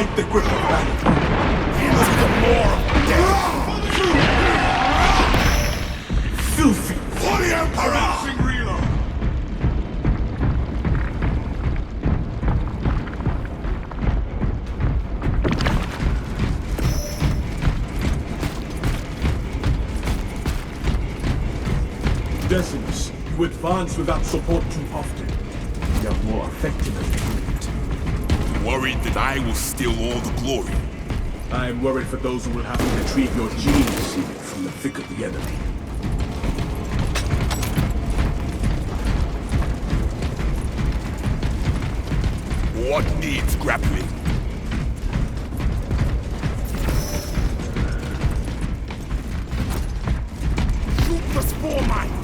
fight the grip of vanity. Into the more of death. Filthy. For the Emperor! Reload. Decimus, you advance without support too often. You are more effective as a unit. Worried that I will steal all the glory. I am worried for those who will have to retrieve your genes from the thick of the enemy. What needs grappling? Shoot the spore mines!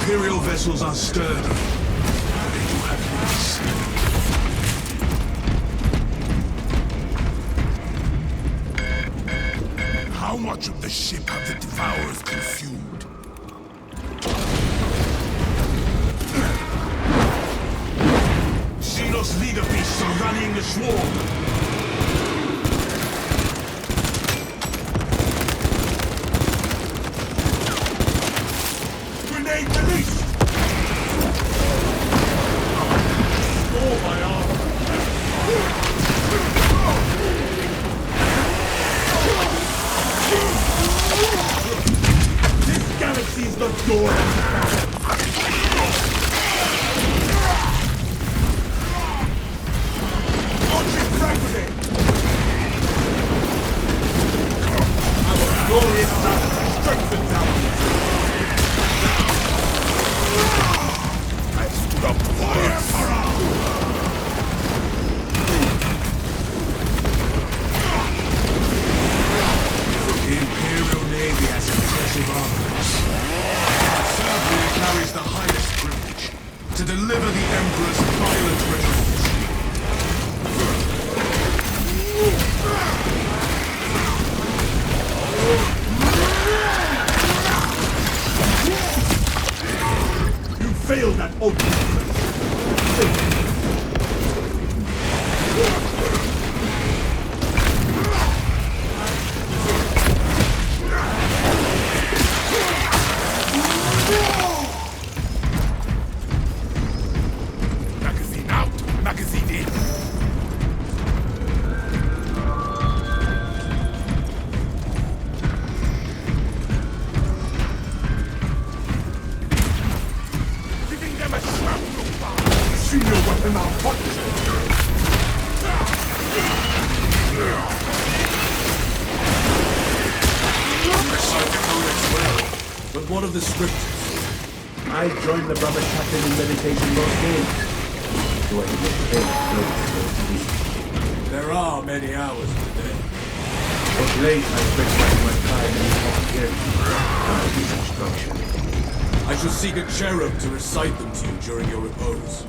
Imperial vessels are sturdy. They do have leaks. How much of the ship have the Devourers consumed? Xenos leader beasts are rallying the swarm. Grenade released! Oh, my armor! This galaxy's the door of the battle. Launching frag grenade! Our glorious battle strengthens our I stood up for the Emperor! The Imperial Navy has impressive armaments. It certainly carries the highest privilege to deliver the Emperor's violent rituals. You failed that ultimate. Magazine out, magazine in. Giving them a shrapnel bomb. See your weapon malfunction. But what of the scriptures? I joined the brother captain in meditation most days. Do I get paid? There are many hours in the day. Of late, I spent much of my time in the instruction. I shall seek a cherub to recite them to you during your repose.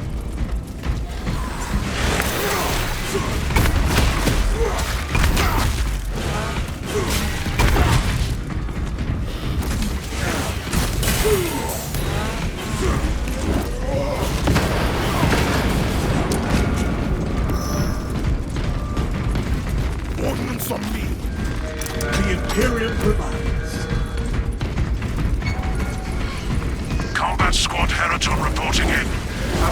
Ordnance on me. The Imperial provides. Combat Squad Heraton reporting in.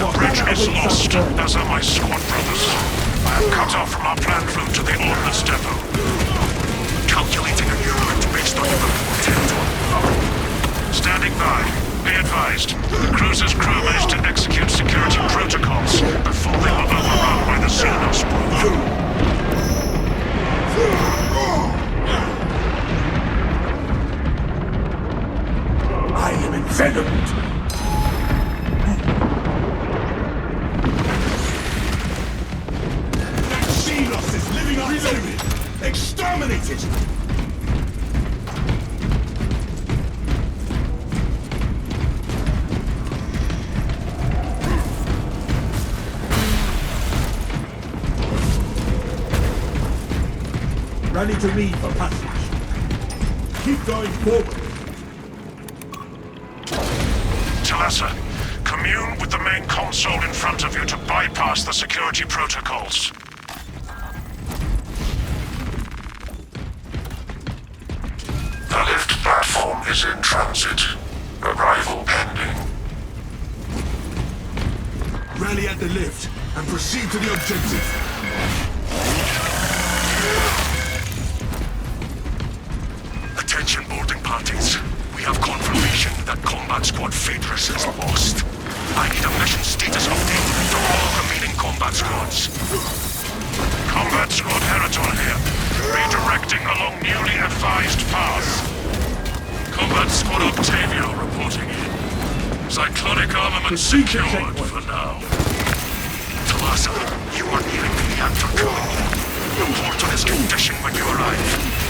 The bridge is lost, as are my squad brothers. I am cut off from our planned route to the Ordnance Depot. Calculating a new route based on your report 10-1. Standing by. Be advised. The cruiser's crew managed to execute security protocols before they were overrun by the Xenos probe. I am envenomed. rally to me for passage. Keep going forward. Talassa, commune with the main console in front of you to bypass the security protocols. The lift platform is in transit. Arrival pending. Rally at the lift and proceed to the objective. Attention boarding parties. We have confirmation that Combat Squad Phaedrus is lost. I need a mission status update from all remaining combat squads. Combat Squad Heraton here. Redirecting along newly advised path. Combat Squad Octavio reporting in. Cyclonic armament secured for now. Talassa, you are nearing the reactor cooling. Report on its condition when you arrive.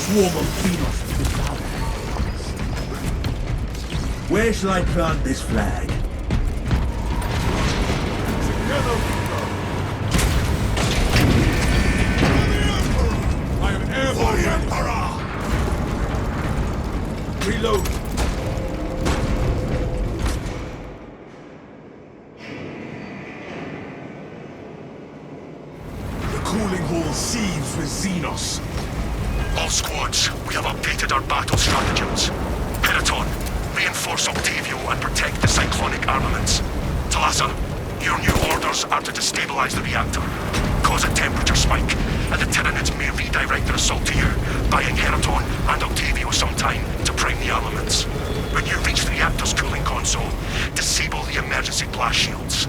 Swarm of Venus devoured. Where shall I plant this flag? I am airborne, Emperor! Reload. The cooling hall seethes with Xenos. All squads, we have updated our battle stratagems. Heraton, reinforce Octavio and protect the cyclonic armaments. Talassa, your new orders are to destabilize the reactor, cause a temperature spike, and the Tyranids may redirect their assault to you, buying Heraton and Octavio some time to prime the armaments. When you reach the reactor's cooling console, disable the emergency blast shields.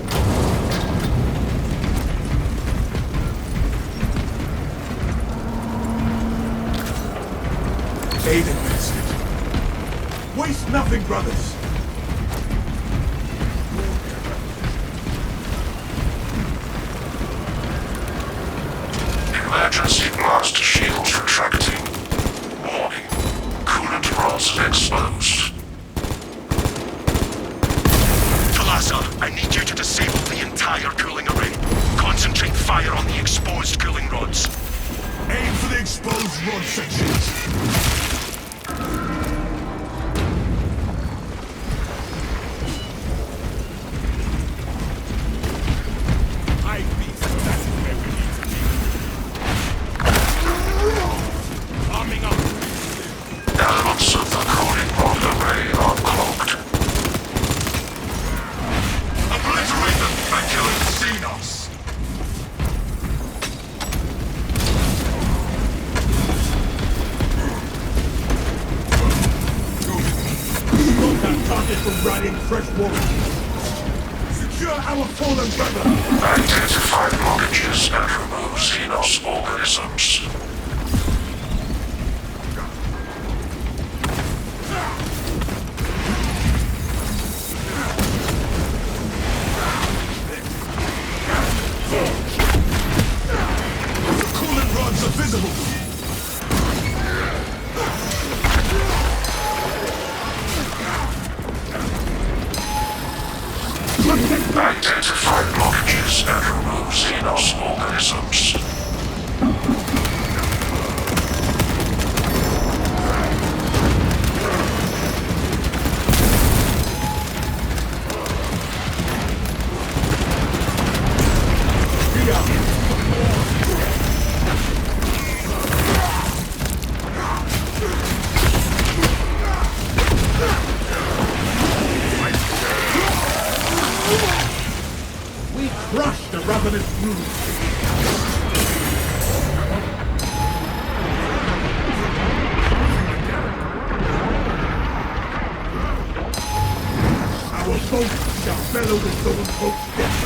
Aid administered. Waste nothing, brothers. Emergency blast shields retracting. Warning. Coolant rods exposed. Talassa, I need you to disable the entire cooling array. Concentrate fire on the exposed cooling rods. Aim for the exposed rod sections. Elements of the cooling rod array are cloaked. Obliterate them by killing Xenos! Stop that target from riding fresh water. Secure our fallen brother. Identify blockages and remove Xenos organisms. The coolant rods are visible! Identify blockages and remove Xenos organisms. We crush the ravenous brood. Our boat shall bellow the stolen boat's death.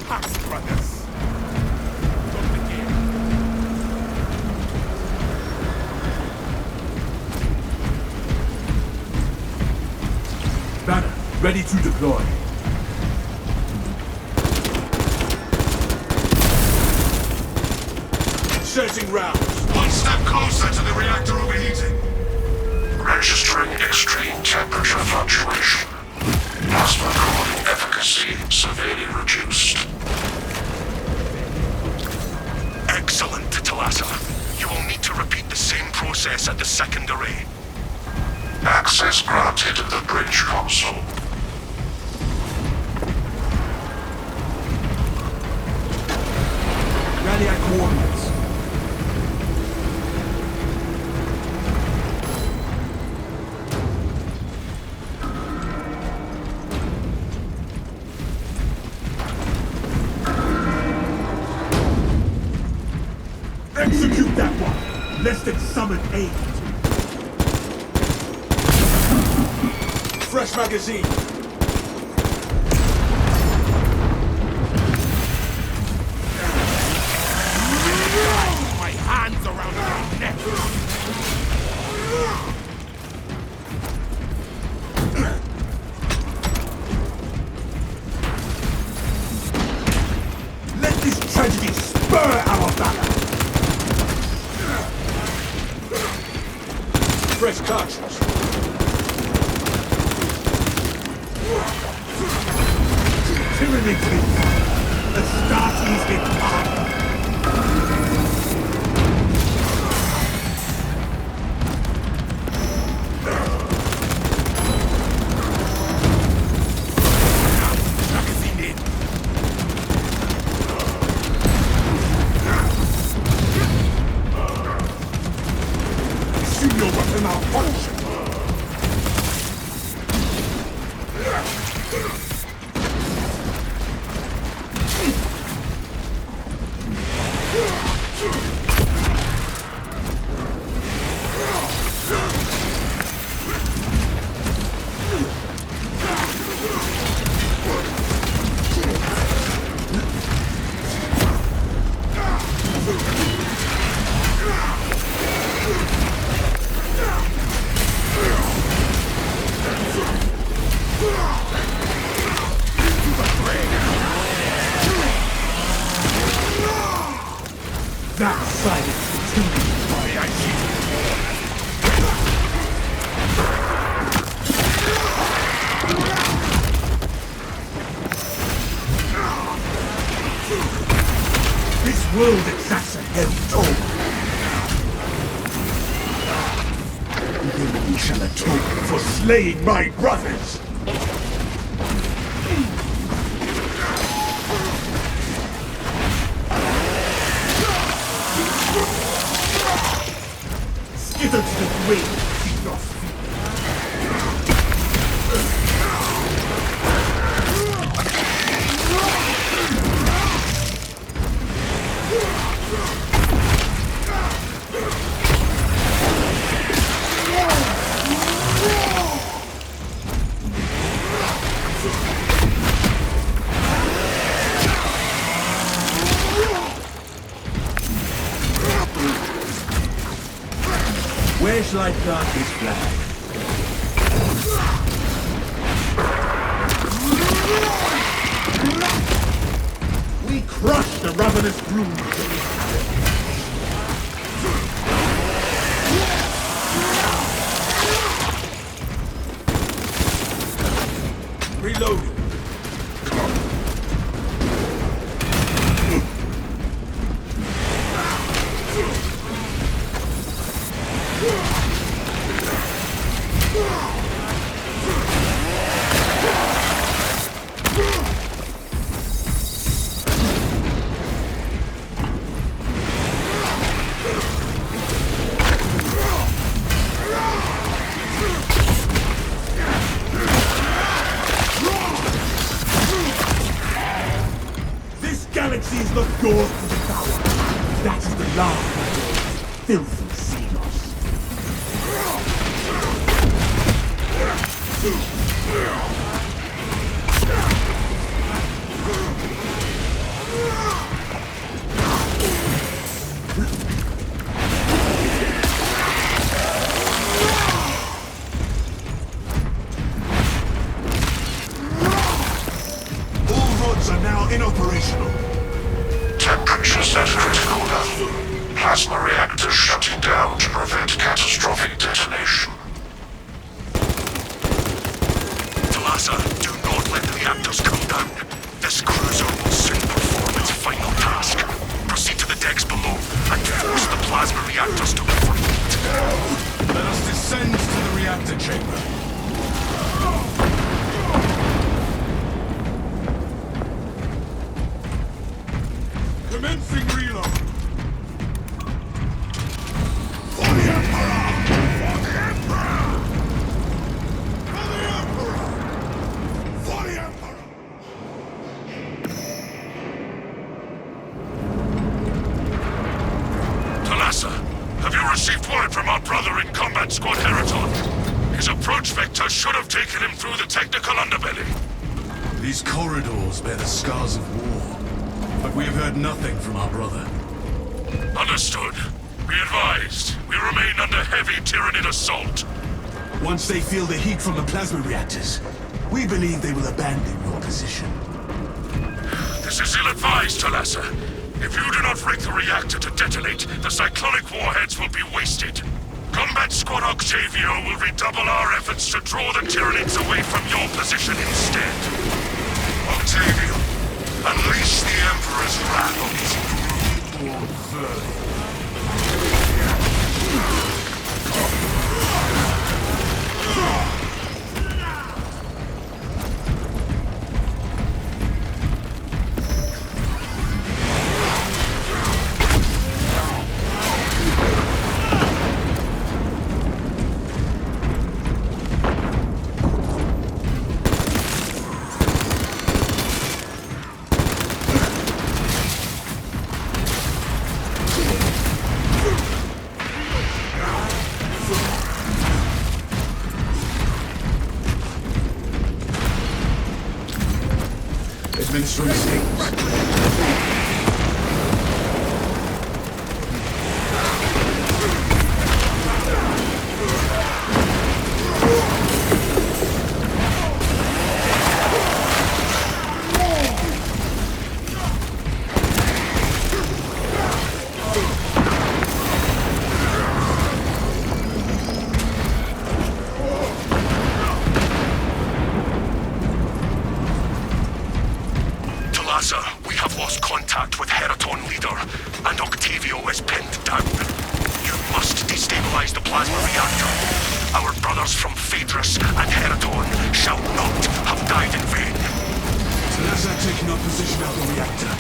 past, brothers. Don't begin. Banner, ready to deploy. Searching rounds. One step closer to the reactor overheating. Registering extreme temperature fluctuation. Plasma cooling efficacy severely reduced. Excellent, Talassa. You will need to repeat the same process at the second array. Access granted at the bridge console. Rally at coordinates. Execute that one, lest it summon aid. Fresh magazine. My hands around your neck. Let this tragedy spur our valor. Fresh cartridge. Tyranny please. The Starties get power. Magazine in. Assume your weapon malfunction. That silence is too much. I see. This world exacts a heavy toll. Then we shall atone for slaying my brothers. Skittle to the grave, keep your feet. Where shall I plant this flag? We crush the ravenous brood. Reloading. This galaxy is not yours to devour. That is the last filthy Xenos. pods are now inoperational. Temperatures at critical level. Plasma reactors shutting down to prevent catastrophic detonation. Talasa, do not let the reactors come down. This cruiser will soon perform its final task. Proceed to the decks below and force the plasma reactors to overheat. Let us descend to the reactor chamber. Commencing reload. For the Emperor! For the Emperor! For the Emperor! For the Emperor! Talasa, have you received word from our brother in Combat Squad Heraton? His approach vector should have taken him through the technical underbelly. These corridors bear the scars of war, but we have heard nothing from our brother. Understood. Be advised, we remain under heavy Tyranid assault. Once they feel the heat from the plasma reactors, we believe they will abandon your position. This is ill-advised, Talasa. If you do not rig the reactor to detonate, the cyclonic warheads will be wasted. Combat Squad Octavio will redouble our efforts to draw the Tyranids away from your position instead. Octavio, unleash the Emperor's wrath on his brood-born vermin. Administering statements. We have lost contact with Heraton leader, and Octavio is pinned down. You must destabilize the plasma reactor. Our brothers from Phaedrus and Heraton shall not have died in vain. Talasa taking up position at the reactor.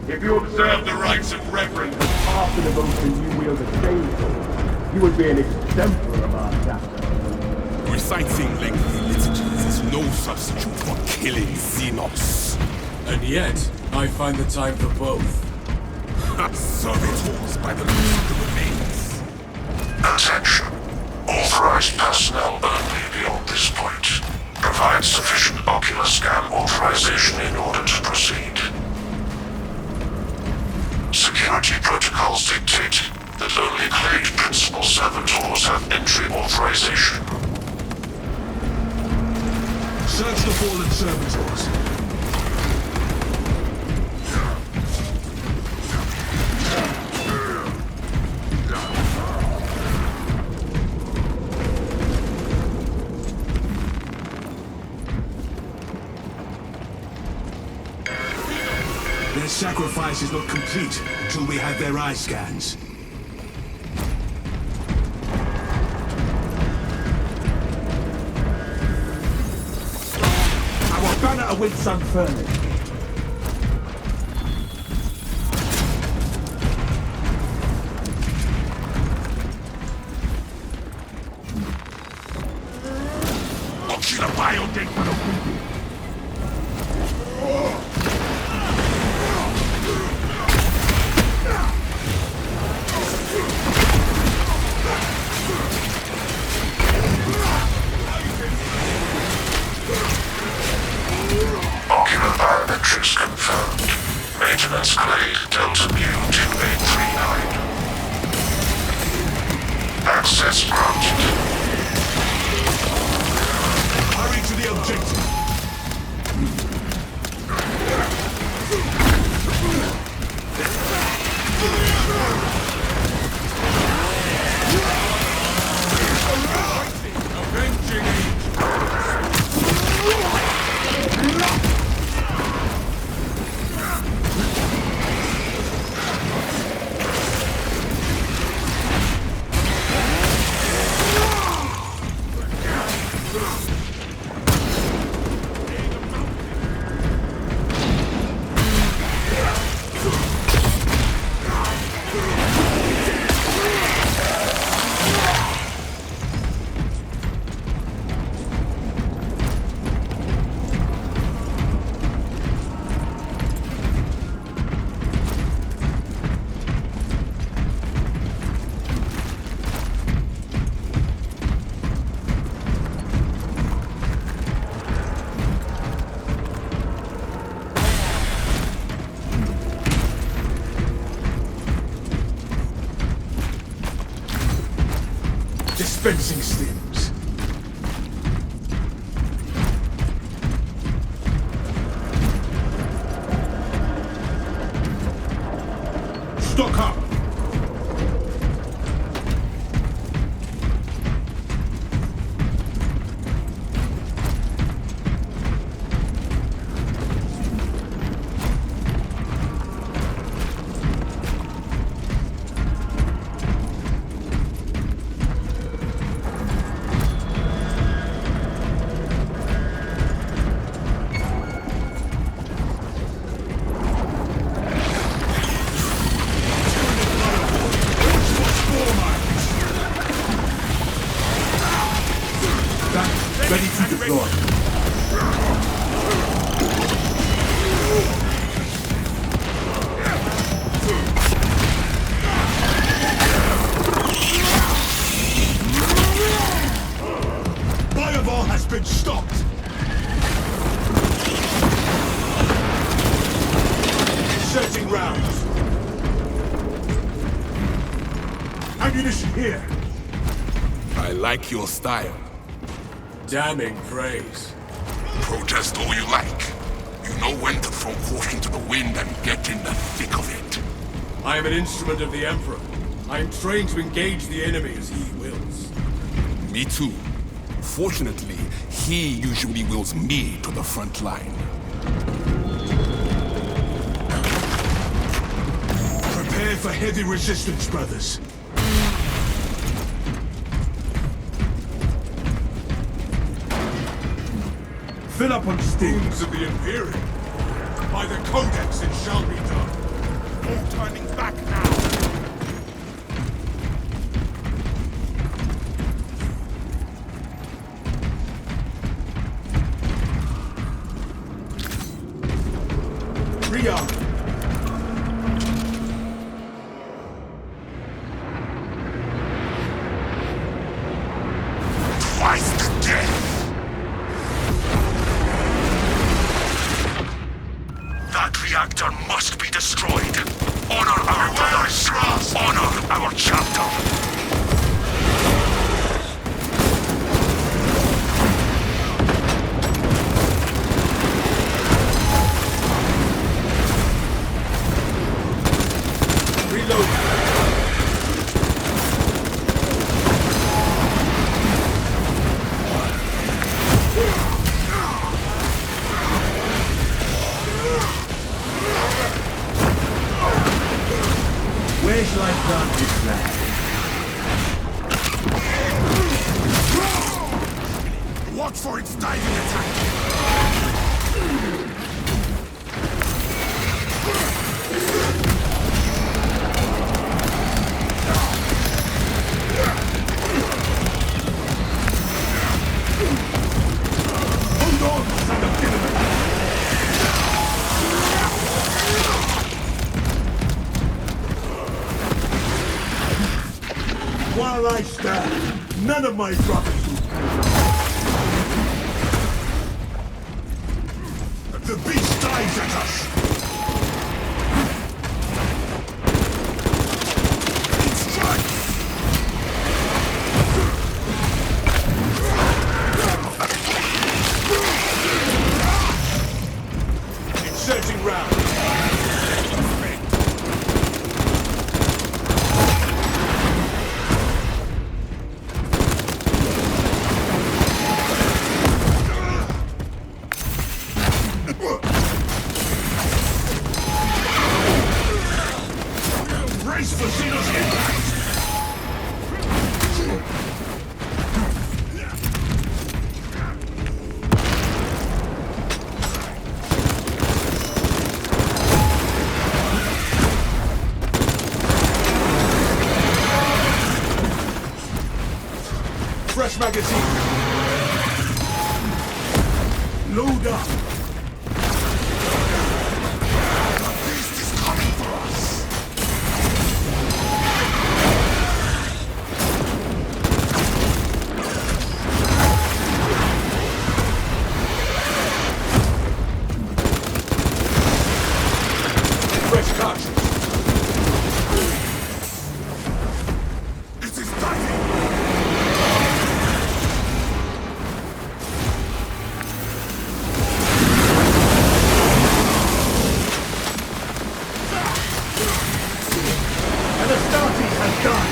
If you observe the rites of reverence After the motion you wield a chainsaw, you would be an exemplar of our chapter. Reciting lengthy liturgies is no substitute for killing Xenos. And yet, I find the time for both. Servitors by the loose of the remains. Attention. Authorized personnel only beyond this point. Provide sufficient ocular scan authorization in order to proceed. Security protocols dictate that only claimed principal servitors have entry authorization. Search the fallen servitors. Their sacrifice is not complete until we have their eye scans. one at a Windsun furnace. Watch the biodeg for the Ocular biometrics confirmed. Maintenance grade Delta Mu 2839. Access granted. Hurry to the objective. Avenging Dispensing stims. Stock up. Ready to deploy. Fireball has been stopped. Inserting rounds. Ammunition here. I like your style. damning praise. Protest all you like. You know when to throw caution to the wind and get in the thick of it. I am an instrument of the Emperor. I am trained to engage the enemy as he wills. Me too. Fortunately, he usually wills me to the front line. Prepare for heavy resistance, brothers. Fill up on steam. Wounds of the Imperium. By the Codex it shall be done. No turning back now. Rearm. Twice to death! That reactor must be destroyed. Honor our brothers. Honor our chapter. Where shall I plant this flag? Watch for its diving attack. While I stand, none of my brothers will. The beast dives at us! It strikes! Inserting round. Brace for Xenos impact! Fresh magazine. Load up! Fresh cartridge. It is diving! And the starting has done!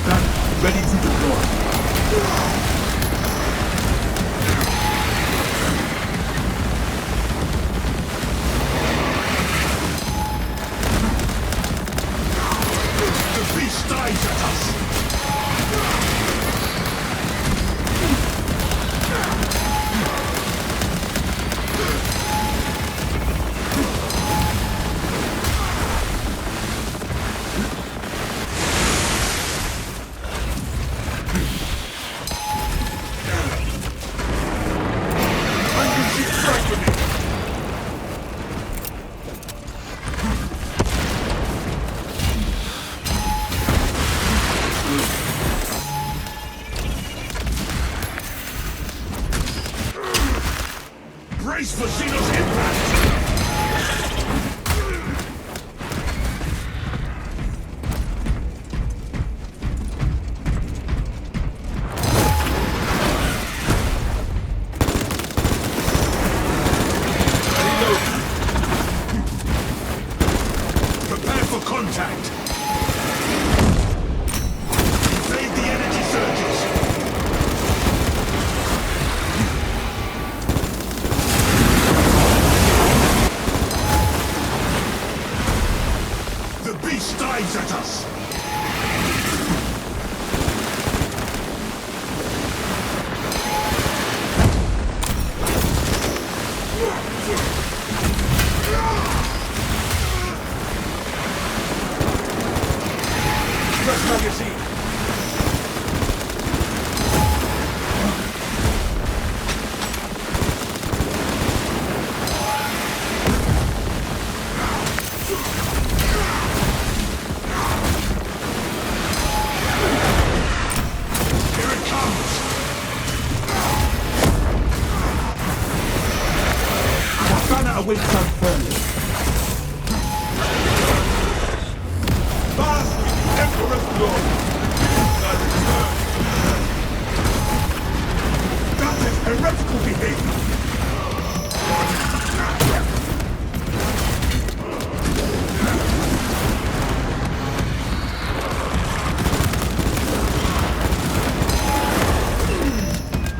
Done. Ready to deploy. The beast dives at us! Unleashing strike for me! Brace for Xenos impact! Prepare for contact! Evade the energy surges! The beast dives at us! Fresh magazine. Here it comes! The banner awaits unfurled. Fast with the Emperor's glory. That is heretical behavior!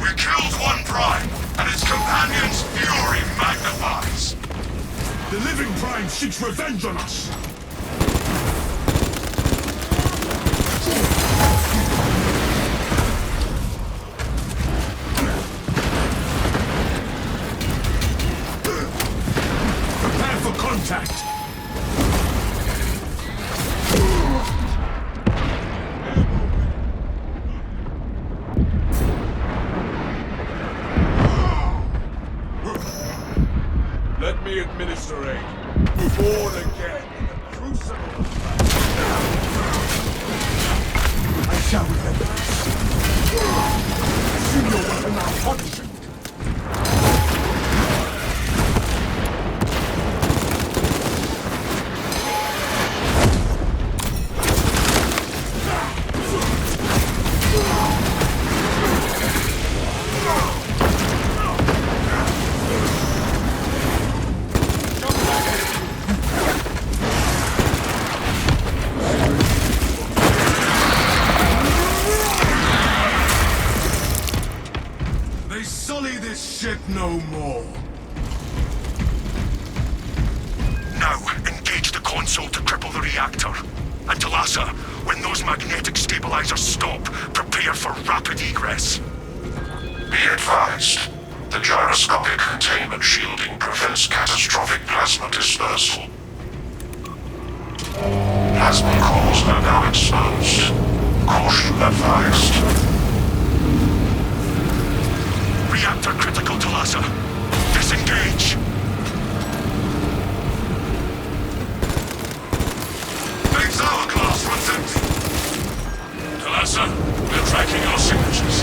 We killed one Prime, and its companion's fury magnifies. The living Prime seeks revenge on us! we administer aid. Born again in the crucible of I shall remember this. See your weapon malfunction. They sully this ship no more. Now, engage the console to cripple the reactor. And Talassa, when those magnetic stabilizers stop, prepare for rapid egress. Be advised, the gyroscopic containment shielding prevents catastrophic plasma dispersal. Plasma cores are now exposed. Caution advised. Reactor critical, Talassa. Disengage! Big's hourglass runs empty. Talassa, we're tracking your signatures.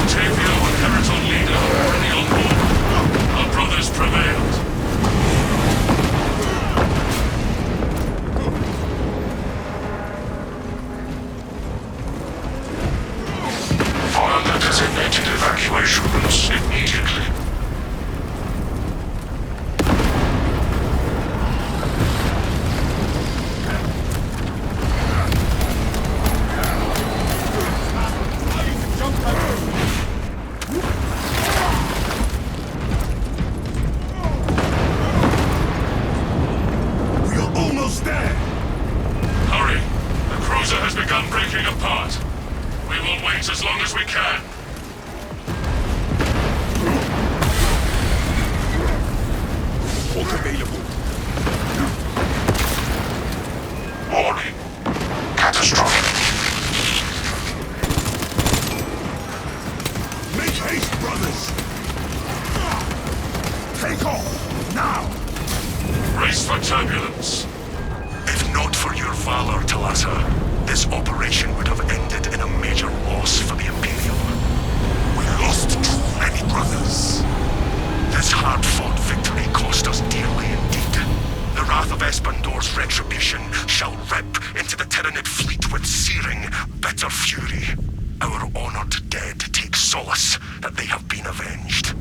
Tavio and Heriton Leader are already on board. Our brothers prevailed. Follow the designated evacuation routes immediately. We are almost there. Hurry! The cruiser has begun breaking apart. We will wait as long as we can. Port available. Warning. Catastrophic. Make haste, brothers. Take off now. Race for turbulence. If not for your valor, Talassa, this operation would have ended in a major loss for the Imperium. We lost too many brothers. This hard-fought victory cost us dearly indeed. The wrath of Espandor's retribution shall rip into the Tyranid fleet with searing, bitter fury. Our honored dead take solace that they have been avenged.